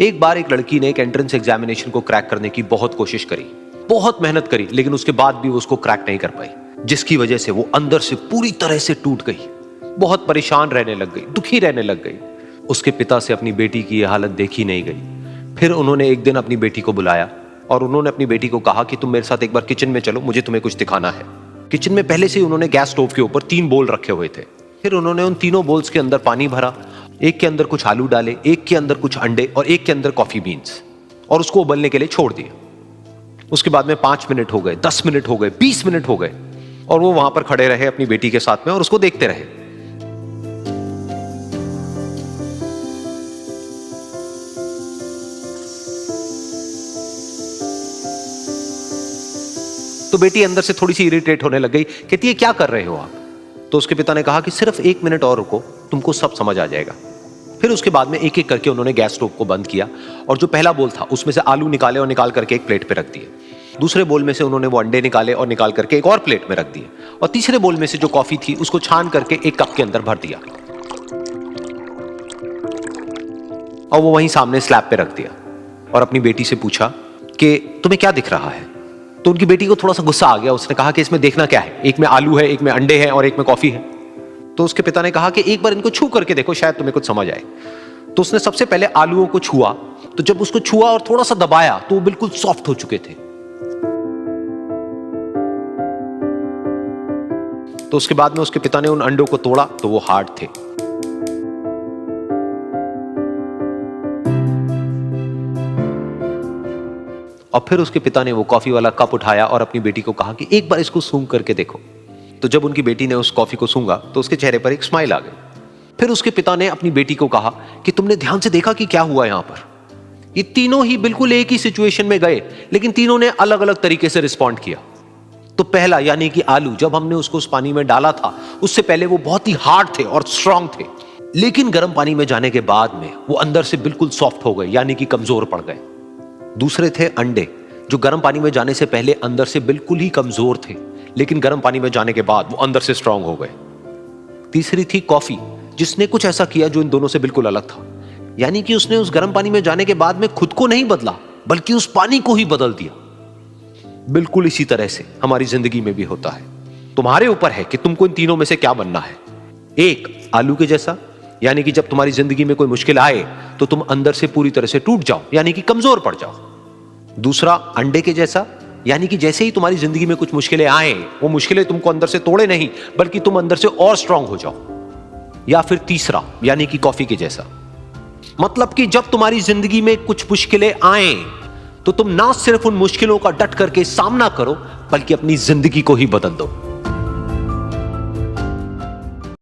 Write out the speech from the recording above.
एक बार एक लड़की ने एक एंट्रेंस एग्जामिनेशन को क्रैक करने की बहुत कोशिश करी, बहुत मेहनत करी, लेकिन उसके बाद भी वो उसको क्रैक नहीं कर पाई, जिसकी वजह से वो अंदर से पूरी तरह से टूट गई, बहुत परेशान रहने लग गई, दुखी रहने लग गई। उसके पिता से अपनी बेटी की यह हालत देखी नहीं गई। फिर उन्होंने एक दिन अपनी बेटी को बुलाया और उन्होंने अपनी बेटी को कहा कि तुम मेरे साथ एक बार किचन में चलो, मुझे तुम्हें कुछ दिखाना है। किचन में पहले से ही उन्होंने गैस स्टोव के ऊपर 3 बोल रखे हुए थे। फिर उन्होंने उन तीनों बोल्स के अंदर पानी भरा, एक के अंदर कुछ आलू डाले, एक के अंदर कुछ अंडे और एक के अंदर कॉफी बीन्स, और उसको उबलने के लिए छोड़ दिया। उसके बाद में 5 मिनट हो गए, 10 मिनट हो गए, 20 मिनट हो गए, और वो वहां पर खड़े रहे अपनी बेटी के साथ में और उसको देखते रहे। तो बेटी अंदर से थोड़ी सी इरिटेट होने लग गई, कहती है क्या कर रहे हो आप? तो उसके पिता ने कहा कि सिर्फ 1 मिनट और रुको, तुमको सब समझ आ जाएगा। फिर उसके बाद में एक एक करके उन्होंने गैस स्टोव को बंद किया और जो पहला बोल था उसमें से आलू निकाले और निकाल करके एक प्लेट पे रख दिए। दूसरे बोल में से उन्होंने वो अंडे निकाले और निकाल करके एक और प्लेट में रख दिए, और तीसरे बोल में से जो कॉफी थी उसको छान करके एक कप के अंदर भर दिया और वो वहीं सामने स्लैब पे रख दिया और अपनी बेटी से पूछा कि तुम्हें क्या दिख रहा है? तो उनकी बेटी को थोड़ा सा गुस्सा आ गया। उसने कहा कि इसमें देखना क्या है, एक में आलू है, एक में अंडे हैं और एक में कॉफी है। तो उसके पिता ने कहा कि एक बार इनको छू करके देखो, शायद तुम्हें कुछ समझ आए। तो उसने सबसे पहले आलूओं को छुआ, तो जब उसको छुआ और थोड़ा सा दबाया तो वो बिल्कुल सॉफ्ट हो चुके थे। तो उसके बाद में उसके पिता ने उन अंडों को तोड़ा तो वो हार्ड थे। और फिर उसके पिता ने वो कॉफी वाला कप उठाया और अपनी बेटी को कहा कि एक बार इसको सूंघ करके देखो। तो जब उनकी बेटी ने उस कॉफी को सूंघा तो उसके चेहरे पर एक स्माइल आ गई। फिर उसके पिता ने अपनी बेटी को कहा कि तुमने ध्यान से देखा कि क्या हुआ यहां पर? ये तीनों ही बिल्कुल एक ही सिचुएशन में गए, लेकिन तीनों ने अलग अलग तरीके से रिस्पॉन्ड किया। तो पहला यानी कि आलू, जब हमने उसको उस पानी में डाला था उससे पहले वो बहुत ही हार्ड थे और स्ट्रांग थे, लेकिन गर्म पानी में जाने के बाद में वो अंदर से बिल्कुल सॉफ्ट हो गए, यानी कि कमजोर पड़ गए। दूसरे थे अंडे, जो गर्म पानी में जाने से पहले अंदर से बिल्कुल ही कमजोर थे, लेकिन गर्म पानी में जाने के बाद वो अंदर से स्ट्रांग हो गए। तीसरी थी कॉफी, जिसने कुछ ऐसा किया जो इन दोनों से बिल्कुल अलग था, यानी कि उसने उस गर्म पानी में जाने के बाद में खुद को नहीं बदला, बल्कि उस पानी को ही बदल दिया। बिल्कुल इसी तरह से हमारी जिंदगी में भी होता है। तुम्हारे ऊपर है कि तुमको इन तीनों में से क्या बनना है। एक, आलू के जैसा, यानी कि जब तुम्हारी जिंदगी में कोई मुश्किल आए तो तुम अंदर से पूरी तरह से टूट जाओ, यानी कि कमजोर पड़ जाओ। दूसरा, अंडे के जैसा, यानी कि जैसे ही तुम्हारी जिंदगी में कुछ मुश्किलें आए, वो मुश्किलें तुमको अंदर से तोड़े नहीं, बल्कि तुम अंदर से और स्ट्रांग हो जाओ। या फिर तीसरा, यानी कि कॉफी के जैसा, मतलब कि जब तुम्हारी जिंदगी में कुछ मुश्किलें आए तो तुम ना सिर्फ उन मुश्किलों का डट करके सामना करो, बल्कि अपनी जिंदगी को ही बदल दो।